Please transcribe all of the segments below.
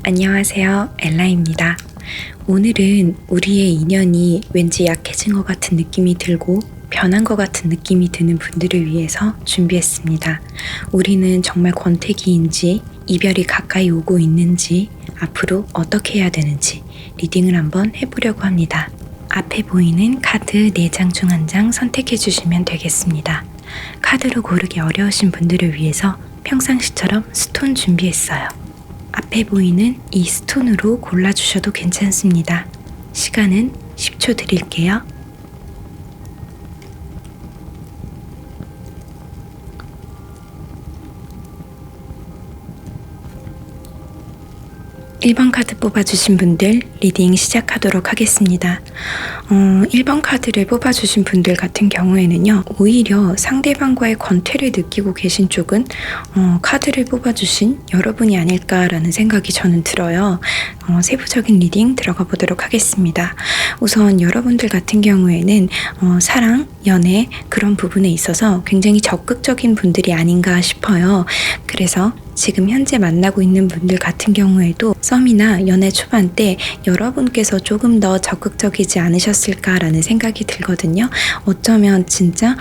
안녕하세요. 엘라입니다. 오늘은 우리의 인연이 왠지 약해진 것 같은 느낌이 들고 변한 것 같은 느낌이 드는 분들을 위해서 준비했습니다. 우리는 정말 권태기인지 이별이 가까이 오고 있는지 앞으로 어떻게 해야 되는지 리딩을 한번 해보려고 합니다. 앞에 보이는 카드 4장 중 1장 선택해 주시면 되겠습니다. 카드로 고르기 어려우신 분들을 위해서 평상시처럼 스톤 준비했어요. 앞에 보이는 이 스톤으로 골라주셔도 괜찮습니다. 시간은 10초 드릴게요. (1번) 카드 뽑아주신 분들 리딩 시작하도록 하겠습니다. 1번 카드를 뽑아주신 분들 같은 경우에는요, 오히려 상대방과의 권태를 느끼고 계신 쪽은 카드를 뽑아주신 여러분이 아닐까라는 생각이 저는 들어요. 세부적인 리딩 들어가 보도록 하겠습니다. 우선 여러분들 같은 경우에는 사랑, 연애 그런 부분에 있어서 굉장히 적극적인 분들이 아닌가 싶어요. 그래서 지금 현재 만나고 있는 분들 같은 경우에도 썸이나 연애 초반 때 여러분께서 조금 더 적극적이지 않으셨을까라는 생각이 들거든요. 어쩌면 진짜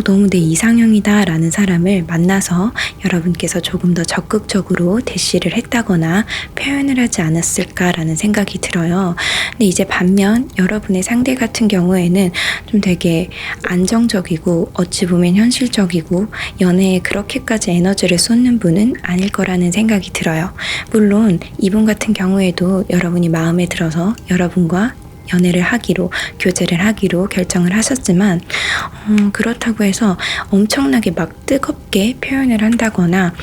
너무 내 이상형이다 라는 사람을 만나서 여러분께서 조금 더 적극적으로 대시를 했다거나 표현을 하지 않았을까라는 생각이 들어요. 근데 이제 반면 여러분의 상대 같은 경우에는 좀 되게 안정적이고 어찌 보면 현실적이고 연애에 그렇게까지 에너지를 쏟는 분은 아닐 거라는 생각이 들어요. 물론 이분 같은 경우에도 여러분이 마음에 들어서 여러분과 연애를 하기로, 교제를 하기로 결정을 하셨지만 그렇다고 해서 엄청나게 막 뜨겁게 표현을 한다거나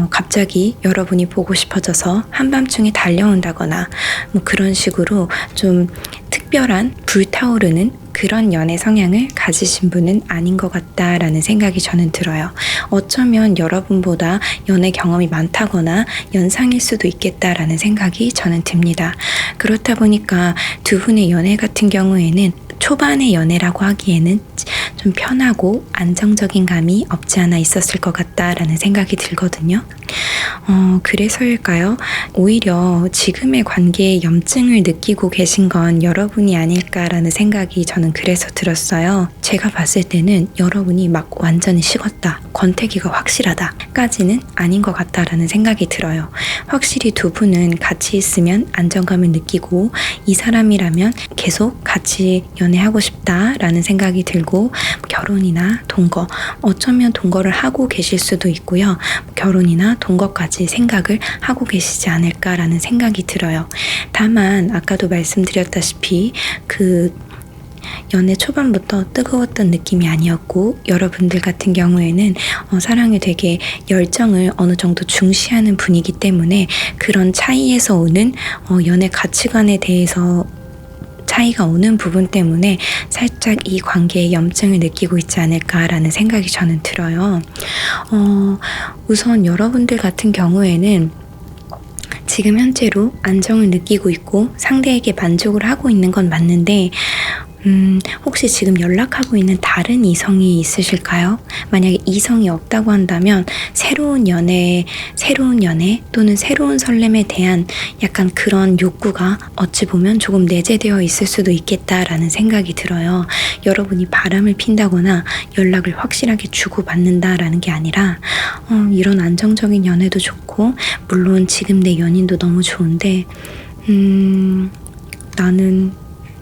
갑자기 여러분이 보고 싶어져서 한밤중에 달려온다거나 뭐 그런 식으로 좀 특별한 불타오르는 그런 연애 성향을 가지신 분은 아닌 것 같다라는 생각이 저는 들어요. 어쩌면 여러분보다 연애 경험이 많다거나 연상일 수도 있겠다라는 생각이 저는 듭니다. 그렇다 보니까 두 분의 연애 같은 경우에는 초반의 연애라고 하기에는 좀 편하고 안정적인 감이 없지 않아 있었을 것 같다라는 생각이 들거든요. 그래서일까요? 오히려 지금의 관계에 염증을 느끼고 계신 건 여러분이 아닐까라는 생각이 저는 그래서 들었어요. 제가 봤을 때는 여러분이 막 완전히 식었다, 권태기가 확실하다 까지는 아닌 것 같다라는 생각이 들어요. 확실히 두 분은 같이 있으면 안정감을 느끼고 이 사람이라면 계속 같이 연애하고 싶다라는 생각이 들고 결혼이나 동거, 어쩌면 동거를 하고 계실 수도 있고요. 결혼이나 동거까지 생각을 하고 계시지 않을까라는 생각이 들어요. 다만 아까도 말씀드렸다시피 그 연애 초반부터 뜨거웠던 느낌이 아니었고 여러분들 같은 경우에는 사랑에 되게 열정을 어느 정도 중시하는 분이기 때문에 그런 차이에서 오는 연애 가치관에 대해서 차이가 오는 부분 때문에 살짝 이 관계에 염증을 느끼고 있지 않을까라는 생각이 저는 들어요. 우선 여러분들 같은 경우에는 지금 현재로 안정을 느끼고 있고 상대에게 만족을 하고 있는 건 맞는데 혹시 지금 연락하고 있는 다른 이성이 있으실까요? 만약에 이성이 없다고 한다면 새로운 연애 또는 새로운 설렘에 대한 약간 그런 욕구가 어찌 보면 조금 내재되어 있을 수도 있겠다라는 생각이 들어요. 여러분이 바람을 핀다거나 연락을 확실하게 주고받는다라는 게 아니라 이런 안정적인 연애도 좋고 물론 지금 내 연인도 너무 좋은데 나는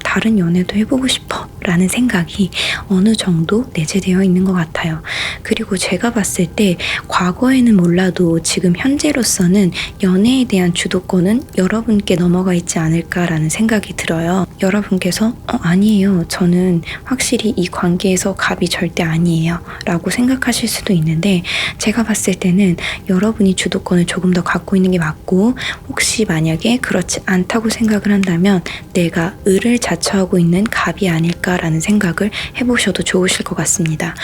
다른 연애도 해보고 싶어 라는 생각이 어느 정도 내재되어 있는 것 같아요. 그리고 제가 봤을 때 과거에는 몰라도 지금 현재로서는 연애에 대한 주도권은 여러분께 넘어가 있지 않을까라는 생각이 들어요. 여러분께서 아니에요, 저는 확실히 이 관계에서 갑이 절대 아니에요 라고 생각하실 수도 있는데 제가 봤을 때는 여러분이 주도권을 조금 더 갖고 있는 게 맞고 혹시 만약에 그렇지 않다고 생각을 한다면 내가 을을 자처하고 있는 갑이 아닐까라는 생각을 해보셔도 좋으실 것 같습니다.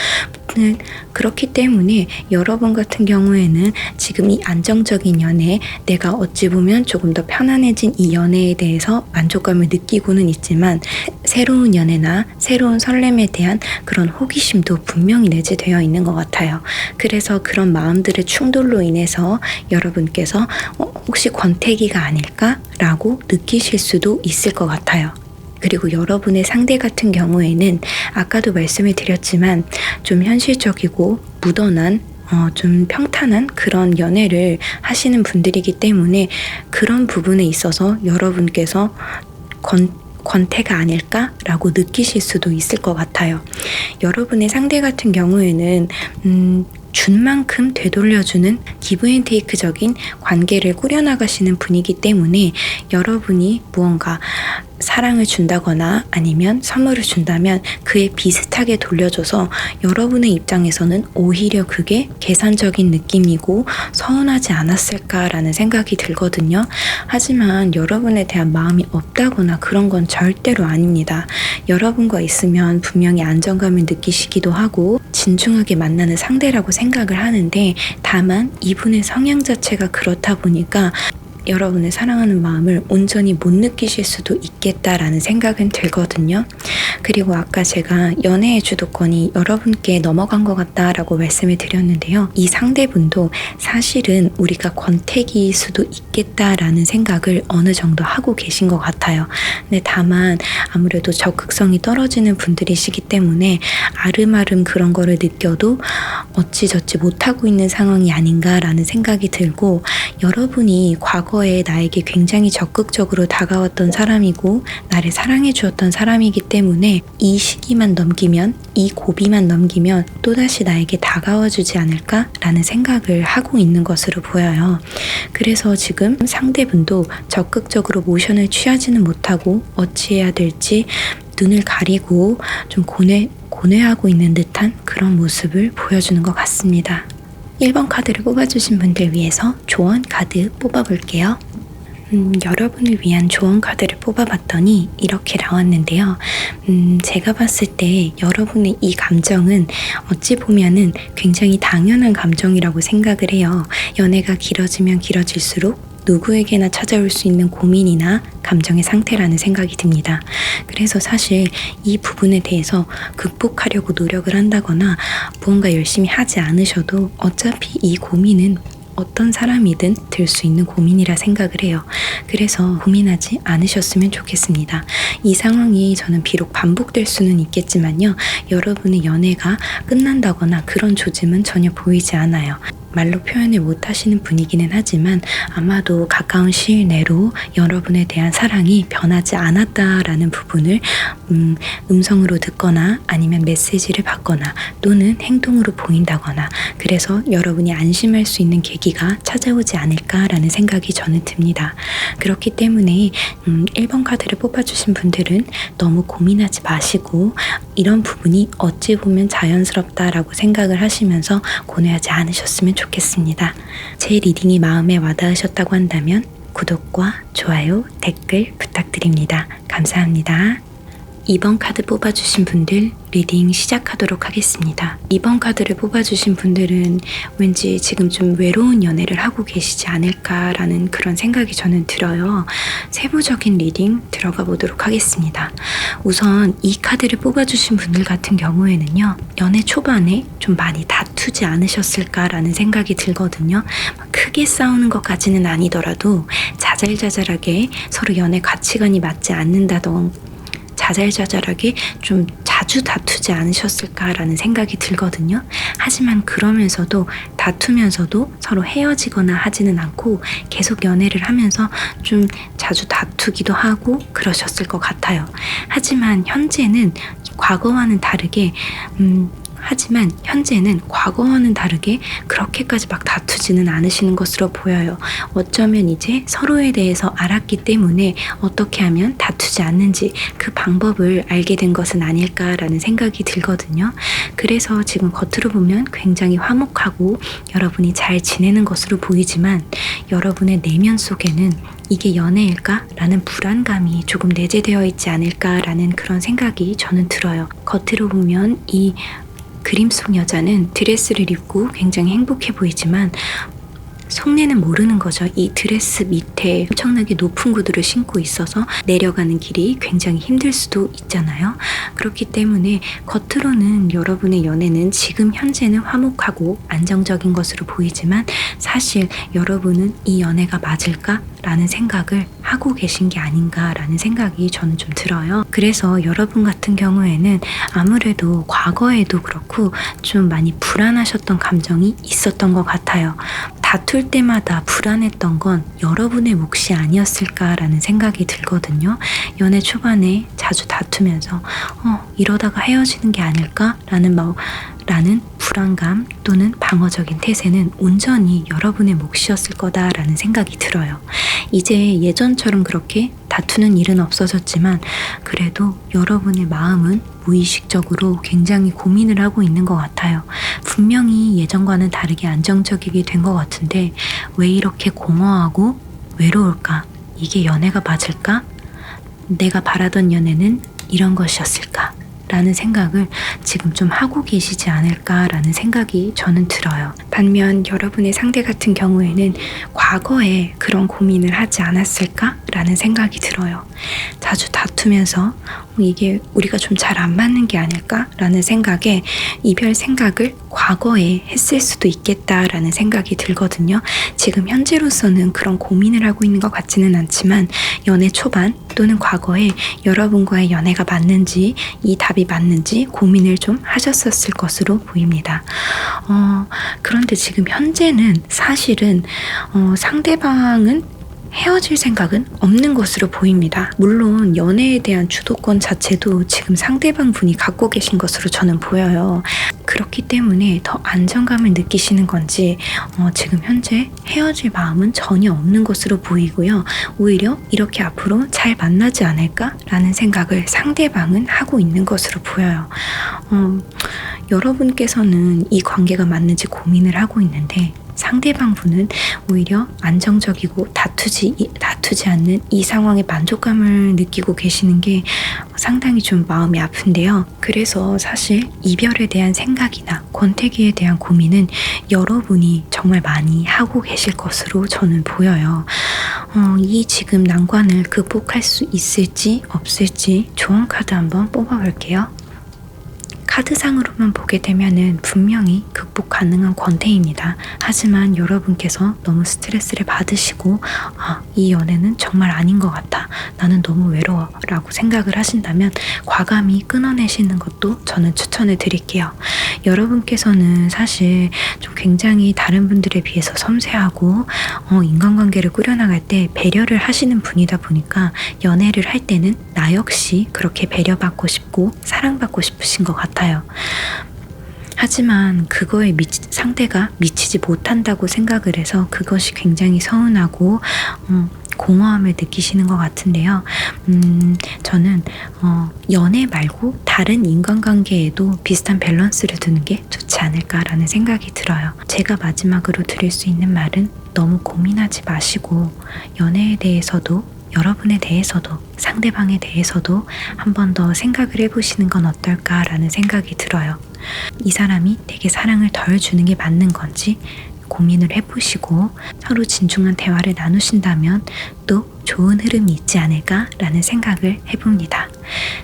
그렇기 때문에 여러분 같은 경우에는 지금 이 안정적인 연애, 내가 어찌 보면 조금 더 편안해진 이 연애에 대해서 만족감을 느끼고는 있지만 새로운 연애나 새로운 설렘에 대한 그런 호기심도 분명히 내재되어 있는 것 같아요. 그래서 그런 마음들의 충돌로 인해서 여러분께서 혹시 권태기가 아닐까라고 느끼실 수도 있을 것 같아요. 그리고 여러분의 상대 같은 경우에는 아까도 말씀을 드렸지만 좀 현실적이고 무던한 좀 평탄한 그런 연애를 하시는 분들이기 때문에 그런 부분에 있어서 여러분께서 권태가 아닐까라고 느끼실 수도 있을 것 같아요. 여러분의 상대 같은 경우에는 준 만큼 되돌려주는 기브앤테이크적인 관계를 꾸려나가시는 분이기 때문에 여러분이 무언가 사랑을 준다거나 아니면 선물을 준다면 그에 비슷하게 돌려줘서 여러분의 입장에서는 오히려 그게 계산적인 느낌이고 서운하지 않았을까라는 생각이 들거든요. 하지만 여러분에 대한 마음이 없다거나 그런 건 절대로 아닙니다. 여러분과 있으면 분명히 안정감을 느끼시기도 하고 진중하게 만나는 상대라고 생각을 하는데 다만 이분의 성향 자체가 그렇다 보니까 여러분의 사랑하는 마음을 온전히 못 느끼실 수도 있겠다라는 생각은 들거든요. 그리고 아까 제가 연애의 주도권이 여러분께 넘어간 것 같다라고 말씀을 드렸는데요. 이 상대분도 사실은 우리가 권태기일 수도 있겠다라는 생각을 어느 정도 하고 계신 것 같아요. 근데 다만 아무래도 적극성이 떨어지는 분들이시기 때문에 아름아름 그런 거를 느껴도 어찌저찌 못하고 있는 상황이 아닌가라는 생각이 들고 여러분이 과거에 나에게 굉장히 적극적으로 다가왔던 사람이고 나를 사랑해 주었던 사람이기 때문에 이 시기만 넘기면 이 고비만 넘기면 또다시 나에게 다가와 주지 않을까라는 생각을 하고 있는 것으로 보여요. 그래서 지금 상대분도 적극적으로 모션을 취하지는 못하고 어찌해야 될지 눈을 가리고 좀 고뇌하고 있는 듯한 그런 모습을 보여주는 것 같습니다. 1번 카드를 뽑아주신 분들 위해서 조언 카드 뽑아볼게요. 여러분을 위한 조언 카드를 뽑아봤더니 이렇게 나왔는데요. 제가 봤을 때 여러분의 이 감정은 어찌 보면은 굉장히 당연한 감정이라고 생각을 해요. 연애가 길어지면 길어질수록 누구에게나 찾아올 수 있는 고민이나 감정의 상태라는 생각이 듭니다. 그래서 사실 이 부분에 대해서 극복하려고 노력을 한다거나 무언가 열심히 하지 않으셔도 어차피 이 고민은 어떤 사람이든 들 수 있는 고민이라 생각을 해요. 그래서 고민하지 않으셨으면 좋겠습니다. 이 상황이 저는 비록 반복될 수는 있겠지만요. 여러분의 연애가 끝난다거나 그런 조짐은 전혀 보이지 않아요. 말로 표현을 못 하시는 분이기는 하지만 아마도 가까운 시일 내로 여러분에 대한 사랑이 변하지 않았다라는 부분을 음성으로 듣거나 아니면 메시지를 받거나 또는 행동으로 보인다거나 그래서 여러분이 안심할 수 있는 계기가 찾아오지 않을까라는 생각이 저는 듭니다. 그렇기 때문에 1번 카드를 뽑아주신 분들은 너무 고민하지 마시고 이런 부분이 어찌 보면 자연스럽다라고 생각을 하시면서 고뇌하지 않으셨으면 좋겠습니다. 제 리딩이 마음에 와닿으셨다고 한다면 구독과 좋아요, 댓글 부탁드립니다. 감사합니다. 2번 카드 뽑아주신 분들 리딩 시작하도록 하겠습니다. 2번 카드를 뽑아주신 분들은 왠지 지금 좀 외로운 연애를 하고 계시지 않을까라는 그런 생각이 저는 들어요. 세부적인 리딩 들어가 보도록 하겠습니다. 우선 이 카드를 뽑아주신 분들 같은 경우에는요. 연애 초반에 좀 많이 다투지 않으셨을까라는 생각이 들거든요. 크게 싸우는 것까지는 아니더라도 자잘자잘하게 서로 연애 가치관이 맞지 않는다던가 자잘자잘하게 좀 자주 다투지 않으셨을까라는 생각이 들거든요. 하지만 그러면서도 다투면서도 서로 헤어지거나 하지는 않고 계속 연애를 하면서 좀 자주 다투기도 하고 그러셨을 것 같아요. 하지만 현재는 과거와는 다르게 그렇게까지 막 다투지는 않으시는 것으로 보여요. 어쩌면 이제 서로에 대해서 알았기 때문에 어떻게 하면 다투지 않는지 그 방법을 알게 된 것은 아닐까라는 생각이 들거든요. 그래서 지금 겉으로 보면 굉장히 화목하고 여러분이 잘 지내는 것으로 보이지만 여러분의 내면 속에는 이게 연애일까? 라는 불안감이 조금 내재되어 있지 않을까라는 그런 생각이 저는 들어요. 겉으로 보면 이 그림 속 여자는 드레스를 입고 굉장히 행복해 보이지만 속내는 모르는 거죠. 이 드레스 밑에 엄청나게 높은 구두를 신고 있어서 내려가는 길이 굉장히 힘들 수도 있잖아요. 그렇기 때문에 겉으로는 여러분의 연애는 지금 현재는 화목하고 안정적인 것으로 보이지만 사실 여러분은 이 연애가 맞을까? 라는 생각을 하고 계신 게 아닌가라는 생각이 저는 좀 들어요. 그래서 여러분 같은 경우에는 아무래도 과거에도 그렇고 좀 많이 불안하셨던 감정이 있었던 것 같아요. 다툴 때마다 불안했던 건 여러분의 몫이 아니었을까라는 생각이 들거든요. 연애 초반에 자주 다투면서 이러다가 헤어지는 게 아닐까라는 라는 불안감 또는 방어적인 태세는 온전히 여러분의 몫이었을 거다라는 생각이 들어요. 이제 예전처럼 그렇게 다투는 일은 없어졌지만 그래도 여러분의 마음은 무의식적으로 굉장히 고민을 하고 있는 것 같아요. 분명히 예전과는 다르게 안정적이게 된 것 같은데 왜 이렇게 공허하고 외로울까? 이게 연애가 맞을까? 내가 바라던 연애는 이런 것이었을까? 라는 생각을 지금 좀 하고 계시지 않을까라는 생각이 저는 들어요. 반면 여러분의 상대 같은 경우에는 과거에 그런 고민을 하지 않았을까라는 생각이 들어요. 자주 다투면서 이게 우리가 좀 잘 안 맞는 게 아닐까라는 생각에 이별 생각을 과거에 했을 수도 있겠다라는 생각이 들거든요. 지금 현재로서는 그런 고민을 하고 있는 것 같지는 않지만 연애 초반 또는 과거에 여러분과의 연애가 맞는지 이 답이 맞는지 고민을 좀 하셨었을 것으로 보입니다. 그런데 지금 현재는 사실은 상대방은 헤어질 생각은 없는 것으로 보입니다. 물론 연애에 대한 주도권 자체도 지금 상대방 분이 갖고 계신 것으로 저는 보여요. 그렇기 때문에 더 안정감을 느끼시는 건지 지금 현재 헤어질 마음은 전혀 없는 것으로 보이고요. 오히려 이렇게 앞으로 잘 만나지 않을까라는 생각을 상대방은 하고 있는 것으로 보여요. 여러분께서는 이 관계가 맞는지 고민을 하고 있는데 상대방 분은 오히려 안정적이고 다투지 않는 이 상황에 만족감을 느끼고 계시는 게 상당히 좀 마음이 아픈데요. 그래서 사실 이별에 대한 생각이나 권태기에 대한 고민은 여러분이 정말 많이 하고 계실 것으로 저는 보여요. 이 지금 난관을 극복할 수 있을지 없을지 조언 카드 한번 뽑아볼게요. 카드상으로만 보게 되면은 분명히 극복 가능한 권태입니다. 하지만 여러분께서 너무 스트레스를 받으시고 이 연애는 정말 아닌 것 같아. 나는 너무 외로워 라고 생각을 하신다면 과감히 끊어내시는 것도 저는 추천을 드릴게요. 여러분께서는 사실 좀 굉장히 다른 분들에 비해서 섬세하고 인간관계를 꾸려나갈 때 배려를 하시는 분이다 보니까 연애를 할 때는 나 역시 그렇게 배려받고 싶고 사랑받고 싶으신 것 같아요. 하지만 그거에 상대가 미치지 못한다고 생각을 해서 그것이 굉장히 서운하고 공허함을 느끼시는 것 같은데요. 저는 연애 말고 다른 인간관계에도 비슷한 밸런스를 두는 게 좋지 않을까라는 생각이 들어요. 제가 마지막으로 드릴 수 있는 말은 너무 고민하지 마시고 연애에 대해서도 여러분에 대해서도 상대방에 대해서도 한 번 더 생각을 해보시는 건 어떨까라는 생각이 들어요. 이 사람이 내게 사랑을 덜 주는 게 맞는 건지 고민을 해보시고 서로 진중한 대화를 나누신다면 또 좋은 흐름이 있지 않을까라는 생각을 해봅니다.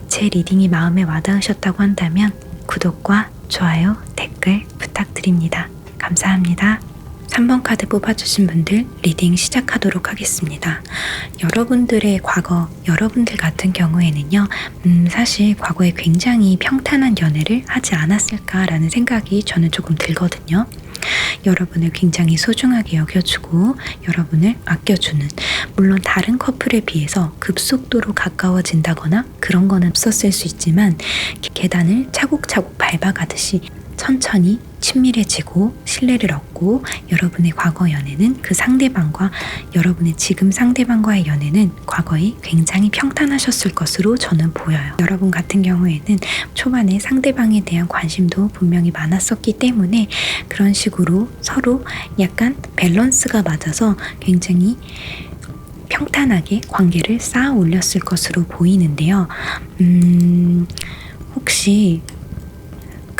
제 리딩이 마음에 와닿으셨다고 한다면 구독과 좋아요, 댓글 부탁드립니다. 감사합니다. 3번 카드 뽑아주신 분들 리딩 시작하도록 하겠습니다. 여러분들의 과거, 여러분들 같은 경우에는요, 사실 과거에 굉장히 평탄한 연애를 하지 않았을까라는 생각이 저는 조금 들거든요. 여러분을 굉장히 소중하게 여겨주고 여러분을 아껴주는, 물론 다른 커플에 비해서 급속도로 가까워진다거나 그런 거는 없었을 수 있지만 계단을 차곡차곡 밟아가듯이 천천히 친밀해지고 신뢰를 얻고 여러분의 과거 연애는 그 상대방과 여러분의 지금 상대방과의 연애는 과거에 굉장히 평탄하셨을 것으로 저는 보여요. 여러분 같은 경우에는 초반에 상대방에 대한 관심도 분명히 많았었기 때문에 그런 식으로 서로 약간 밸런스가 맞아서 굉장히 평탄하게 관계를 쌓아 올렸을 것으로 보이는데요. 혹시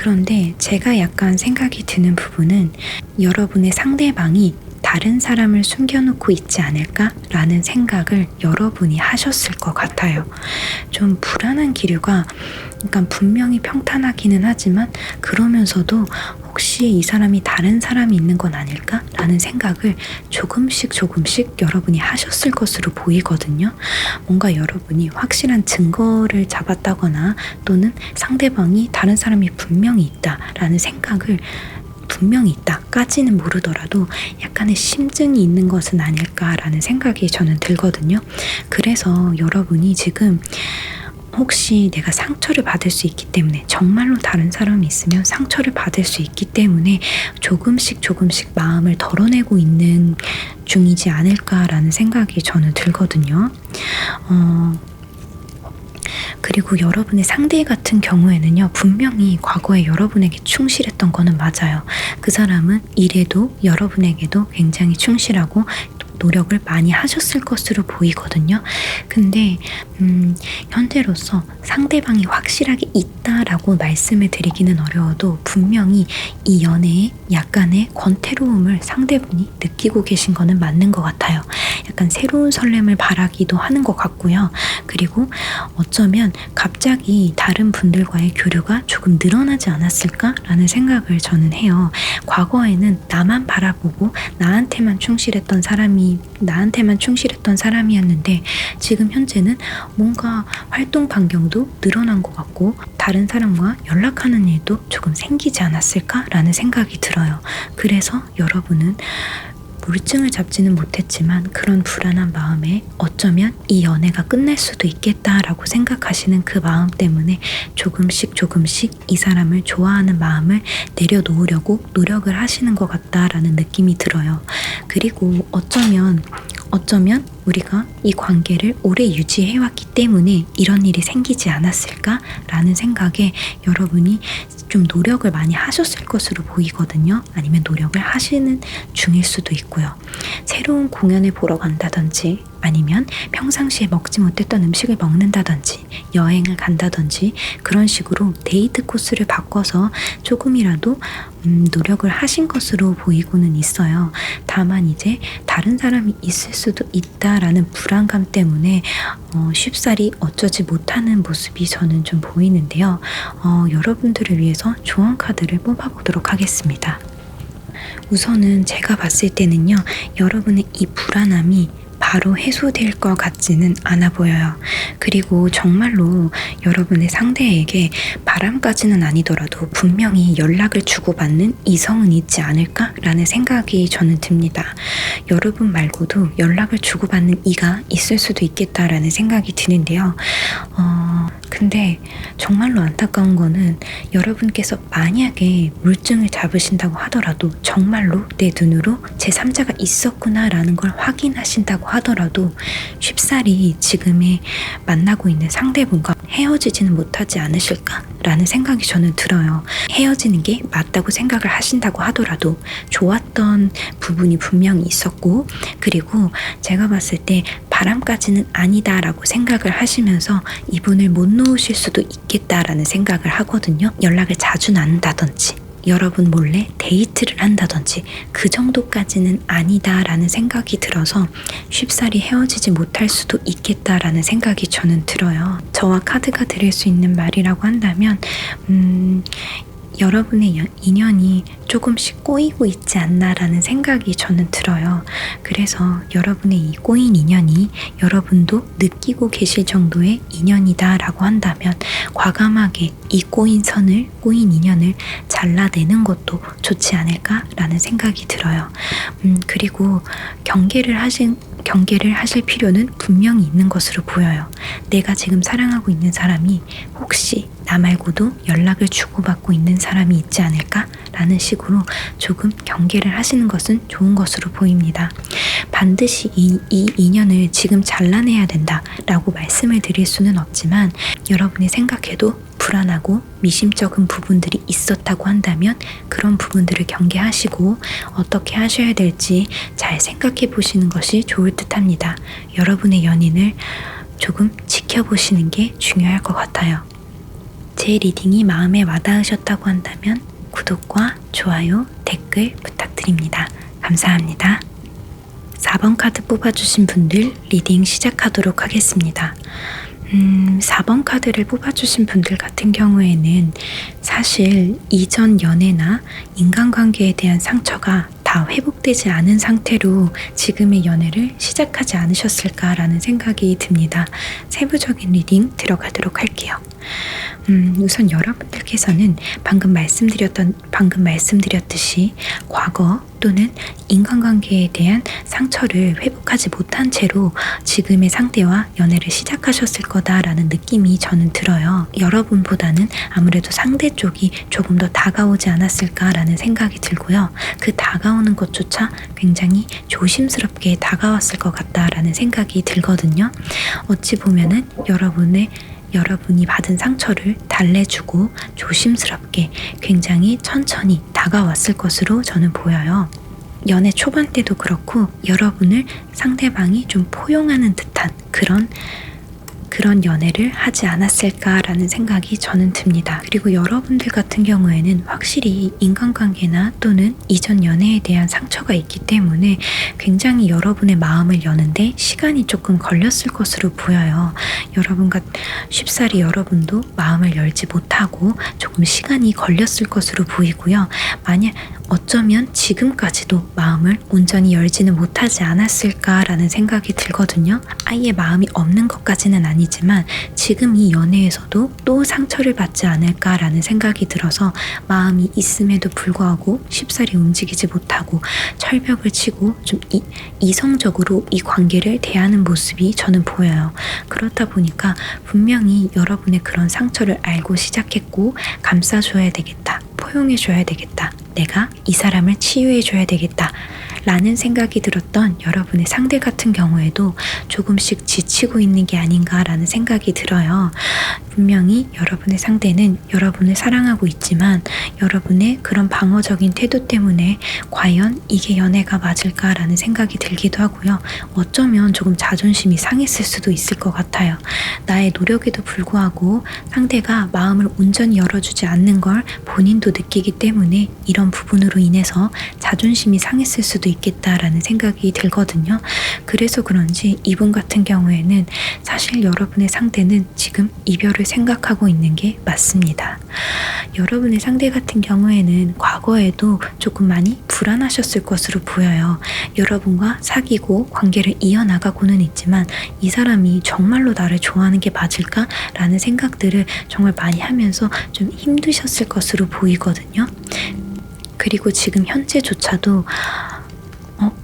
그런데 제가 약간 생각이 드는 부분은 여러분의 상대방이 다른 사람을 숨겨놓고 있지 않을까라는 생각을 여러분이 하셨을 것 같아요. 좀 불안한 기류가 그러니까 분명히 평탄하기는 하지만 그러면서도 혹시 이 사람이 다른 사람이 있는 건 아닐까라는 생각을 조금씩 여러분이 하셨을 것으로 보이거든요. 뭔가 여러분이 확실한 증거를 잡았다거나 또는 상대방이 다른 사람이 분명히 있다라는 생각을 분명히 있다까지는 모르더라도 약간의 심증이 있는 것은 아닐까라는 생각이 저는 들거든요. 그래서 여러분이 지금 혹시 내가 상처를 받을 수 있기 때문에 정말로 다른 사람이 있으면 상처를 받을 수 있기 때문에 조금씩 마음을 덜어내고 있는 중이지 않을까라는 생각이 저는 들거든요. 그리고 여러분의 상대 같은 경우에는요, 분명히 과거에 여러분에게 충실했던 거는 맞아요. 그 사람은 이래도 여러분에게도 굉장히 충실하고 노력을 많이 하셨을 것으로 보이거든요. 근데 현재로서 상대방이 확실하게 있다라고 말씀을 드리기는 어려워도 분명히 이 연애에 약간의 권태로움을 상대분이 느끼고 계신 거는 맞는 것 같아요. 약간 새로운 설렘을 바라기도 하는 것 같고요. 그리고 어쩌면 갑자기 다른 분들과의 교류가 조금 늘어나지 않았을까라는 생각을 저는 해요. 과거에는 나만 바라보고 나한테만 충실했던 사람이었는데 지금 현재는 뭔가 활동 반경도 늘어난 것 같고 다른 사람과 연락하는 일도 조금 생기지 않았을까라는 생각이 들어요. 그래서 여러분은 물증을 잡지는 못했지만 그런 불안한 마음에 어쩌면 이 연애가 끝날 수도 있겠다라고 생각하시는 그 마음 때문에 조금씩 이 사람을 좋아하는 마음을 내려놓으려고 노력을 하시는 것 같다라는 느낌이 들어요. 그리고 어쩌면 우리가 이 관계를 오래 유지해왔기 때문에 이런 일이 생기지 않았을까라는 생각에 여러분이 좀 노력을 많이 하셨을 것으로 보이거든요. 아니면 노력을 하시는 중일 수도 있고요. 새로운 공연을 보러 간다든지 아니면 평상시에 먹지 못했던 음식을 먹는다든지 여행을 간다든지 그런 식으로 데이트 코스를 바꿔서 조금이라도 노력을 하신 것으로 보이고는 있어요. 다만 이제 다른 사람이 있을 수도 있다라는 불안감 때문에 쉽사리 어쩌지 못하는 모습이 저는 좀 보이는데요. 여러분들을 위해서 조언 카드를 뽑아보도록 하겠습니다. 우선은 제가 봤을 때는요, 여러분의 이 불안함이 바로 해소될 것 같지는 않아 보여요. 그리고 정말로 여러분의 상대에게 바람까지는 아니더라도 분명히 연락을 주고받는 이성은 있지 않을까라는 생각이 저는 듭니다. 여러분 말고도 연락을 주고받는 이가 있을 수도 있겠다라는 생각이 드는데요. 근데 정말로 안타까운 거는 여러분께서 만약에 물증을 잡으신다고 하더라도 정말로 내 눈으로 제3자가 있었구나라는 걸 확인하신다고 하더라도 쉽사리 지금의 만나고 있는 상대분과 헤어지지는 못하지 않으실까라는 생각이 저는 들어요. 헤어지는 게 맞다고 생각을 하신다고 하더라도 좋았던 부분이 분명히 있었고 그리고 제가 봤을 때 바람까지는 아니다라고 생각을 하시면서 이분을 못 놓으실 수도 있겠다라는 생각을 하거든요. 연락을 자주 나눈다든지 여러분 몰래 데이트를 한다든지 그 정도까지는 아니다라는 생각이 들어서 쉽사리 헤어지지 못할 수도 있겠다라는 생각이 저는 들어요. 저와 카드가 드릴 수 있는 말이라고 한다면 여러분의 인연이 조금씩 꼬이고 있지 않나라는 생각이 저는 들어요. 그래서 여러분의 이 꼬인 인연이 여러분도 느끼고 계실 정도의 인연이다라고 한다면 과감하게 이 꼬인 인연을 잘라내는 것도 좋지 않을까라는 생각이 들어요. 그리고 경계를 하실 필요는 분명히 있는 것으로 보여요. 내가 지금 사랑하고 있는 사람이 혹시 나 말고도 연락을 주고받고 있는 사람이 있지 않을까라는 식으로 조금 경계를 하시는 것은 좋은 것으로 보입니다. 반드시 이 인연을 지금 잘라내야 된다라고 말씀을 드릴 수는 없지만 여러분이 생각해도 불안하고 미심쩍은 부분들이 있었다고 한다면 그런 부분들을 경계하시고 어떻게 하셔야 될지 잘 생각해 보시는 것이 좋을 듯 합니다. 여러분의 연인을 조금 지켜보시는 게 중요할 것 같아요. 제 리딩이 마음에 와닿으셨다고 한다면 구독과 좋아요, 댓글 부탁드립니다. 감사합니다. 4번 카드 뽑아주신 분들 리딩 시작하도록 하겠습니다. 4번 카드를 뽑아주신 분들 같은 경우에는 사실 이전 연애나 인간관계에 대한 상처가 다 회복되지 않은 상태로 지금의 연애를 시작하지 않으셨을까라는 생각이 듭니다. 세부적인 리딩 들어가도록 할게요. 우선 여러분들께서는 방금 말씀드렸듯이 과거 또는 인간관계에 대한 상처를 회복하지 못한 채로 지금의 상대와 연애를 시작하셨을 거다라는 느낌이 저는 들어요. 여러분보다는 아무래도 상대 쪽이 조금 더 다가오지 않았을까라는 생각이 들고요. 그 다가오는 것조차 굉장히 조심스럽게 다가왔을 것 같다라는 생각이 들거든요. 어찌 보면은 여러분이 받은 상처를 달래주고 조심스럽게 굉장히 천천히 다가왔을 것으로 저는 보여요. 연애 초반 때도 그렇고 여러분을 상대방이 좀 포용하는 듯한 그런 연애를 하지 않았을까라는 생각이 저는 듭니다. 그리고 여러분들 같은 경우에는 확실히 인간관계나 또는 이전 연애에 대한 상처가 있기 때문에 굉장히 여러분의 마음을 여는데 시간이 조금 걸렸을 것으로 보여요. 쉽사리 여러분도 마음을 열지 못하고 조금 시간이 걸렸을 것으로 보이고요. 만약 어쩌면 지금까지도 마음을 온전히 열지는 못하지 않았을까라는 생각이 들거든요. 아예 마음이 없는 것까지는 아니지만 지금 이 연애에서도 또 상처를 받지 않을까라는 생각이 들어서 마음이 있음에도 불구하고 쉽사리 움직이지 못하고 철벽을 치고 좀 이성적으로 이 관계를 대하는 모습이 저는 보여요. 그렇다 보니까 분명히 여러분의 그런 상처를 알고 시작했고 감싸줘야 되겠다. 포용해줘야 되겠다. 내가 이 사람을 치유해줘야 되겠다. 라는 생각이 들었던 여러분의 상대 같은 경우에도 조금씩 지치고 있는 게 아닌가라는 생각이 들어요. 분명히 여러분의 상대는 여러분을 사랑하고 있지만 여러분의 그런 방어적인 태도 때문에 과연 이게 연애가 맞을까라는 생각이 들기도 하고요. 어쩌면 조금 자존심이 상했을 수도 있을 것 같아요. 나의 노력에도 불구하고 상대가 마음을 온전히 열어주지 않는 걸 본인도 느끼기 때문에 이런 부분으로 인해서 자존심이 상했을 수도 있겠다라는 생각이 들거든요. 그래서 그런지 이분 같은 경우에는 사실 여러분의 상대는 지금 이별을 생각하고 있는 게 맞습니다. 여러분의 상대 같은 경우에는 과거에도 조금 많이 불안하셨을 것으로 보여요. 여러분과 사귀고 관계를 이어나가고는 있지만 이 사람이 정말로 나를 좋아하는 게 맞을까? 라는 생각들을 정말 많이 하면서 좀 힘드셨을 것으로 보이거든요. 그리고 지금 현재조차도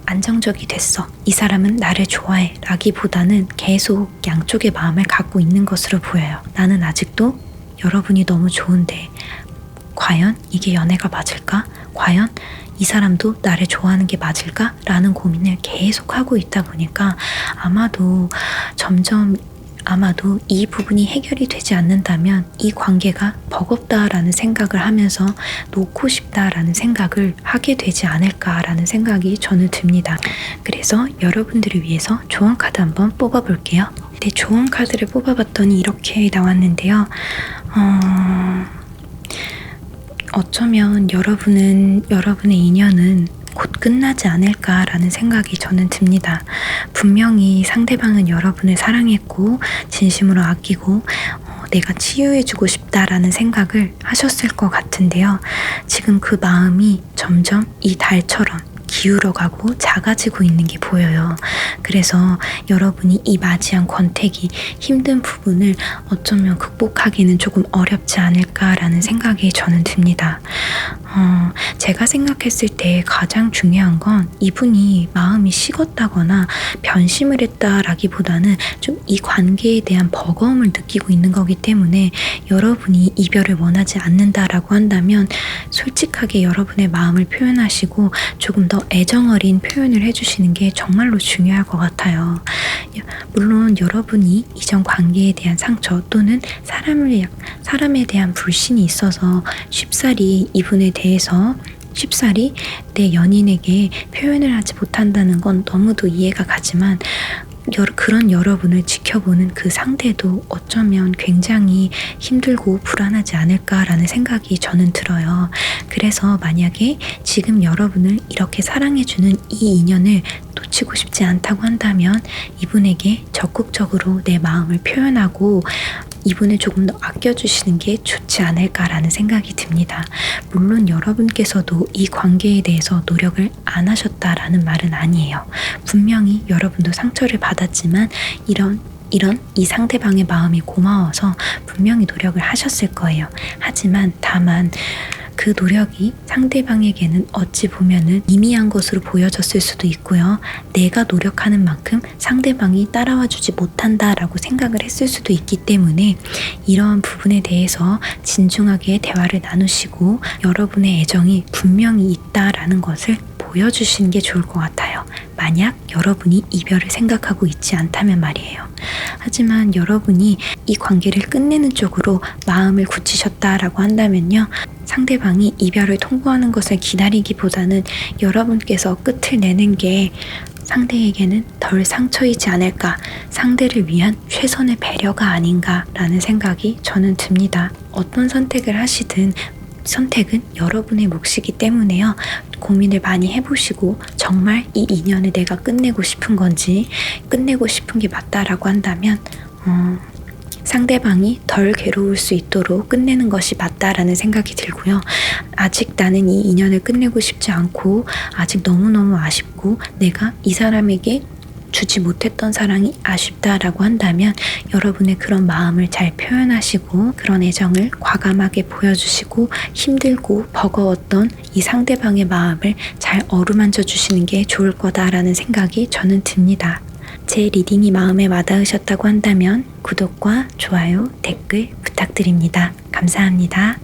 안정적이 됐어. 이 사람은 나를 좋아해. 라기보다는 계속 양쪽의 마음을 갖고 있는 것으로 보여요. 나는 아직도 여러분이 너무 좋은데 과연 이게 연애가 맞을까? 과연 이 사람도 나를 좋아하는 게 맞을까? 라는 고민을 계속 하고 있다 보니까 아마도 이 부분이 해결이 되지 않는다면 이 관계가 버겁다라는 생각을 하면서 놓고 싶다라는 생각을 하게 되지 않을까라는 생각이 저는 듭니다. 그래서 여러분들을 위해서 조언 카드 한번 뽑아볼게요. 네, 조언 카드를 뽑아봤더니 이렇게 나왔는데요. 어쩌면 여러분의 인연은 곧 끝나지 않을까라는 생각이 저는 듭니다. 분명히 상대방은 여러분을 사랑했고 진심으로 아끼고 내가 치유해주고 싶다라는 생각을 하셨을 것 같은데요. 지금 그 마음이 점점 이 달처럼 기울어가고 작아지고 있는 게 보여요. 그래서 여러분이 이 맞이한 권태기, 힘든 부분을 어쩌면 극복하기는 조금 어렵지 않을까라는 생각이 저는 듭니다. 제가 생각했을 때 가장 중요한 건 이분이 마음이 식었다거나 변심을 했다라기보다는 좀 이 관계에 대한 버거움을 느끼고 있는 거기 때문에 여러분이 이별을 원하지 않는다라고 한다면 솔직하게 여러분의 마음을 표현하시고 조금 더 애정어린 표현을 해주시는 게 정말로 중요할 것 같아요. 물론 여러분이 이전 관계에 대한 상처 또는 사람에 대한 불신이 있어서 쉽사리 이분에 대해서 내 연인에게 표현을 하지 못한다는 건 너무도 이해가 가지만 그런 여러분을 지켜보는 그 상대도 어쩌면 굉장히 힘들고 불안하지 않을까라는 생각이 저는 들어요. 그래서 만약에 지금 여러분을 이렇게 사랑해주는 이 인연을 놓치고 싶지 않다고 한다면 이분에게 적극적으로 내 마음을 표현하고 이분을 조금 더 아껴주시는 게 좋지 않을까라는 생각이 듭니다. 물론 여러분께서도 이 관계에 대해서 노력을 안 하셨다라는 말은 아니에요. 분명히 여러분도 상처를 받았지만 이런 이 상대방의 마음이 고마워서 분명히 노력을 하셨을 거예요. 하지만 다만 그 노력이 상대방에게는 어찌 보면은 미미한 것으로 보여졌을 수도 있고요. 내가 노력하는 만큼 상대방이 따라와 주지 못한다라고 생각을 했을 수도 있기 때문에 이러한 부분에 대해서 진중하게 대화를 나누시고 여러분의 애정이 분명히 있다라는 것을 보여주시는 게 좋을 것 같아요. 만약 여러분이 이별을 생각하고 있지 않다면 말이에요. 하지만 여러분이 이 관계를 끝내는 쪽으로 마음을 굳히셨다라고 한다면요. 상대방이 이별을 통보하는 것을 기다리기보다는 여러분께서 끝을 내는 게 상대에게는 덜 상처이지 않을까, 상대를 위한 최선의 배려가 아닌가라는 생각이 저는 듭니다. 어떤 선택을 하시든 선택은 여러분의 몫이기 때문에요. 고민을 많이 해보시고 정말 이 인연을 내가 끝내고 싶은 건지 끝내고 싶은 게 맞다라고 한다면 상대방이 덜 괴로울 수 있도록 끝내는 것이 맞다라는 생각이 들고요. 아직 나는 이 인연을 끝내고 싶지 않고 아직 너무너무 아쉽고 내가 이 사람에게 주지 못했던 사랑이 아쉽다라고 한다면 여러분의 그런 마음을 잘 표현하시고 그런 애정을 과감하게 보여주시고 힘들고 버거웠던 이 상대방의 마음을 잘 어루만져 주시는 게 좋을 거다라는 생각이 저는 듭니다. 제 리딩이 마음에 와닿으셨다고 한다면 구독과 좋아요, 댓글 부탁드립니다. 감사합니다.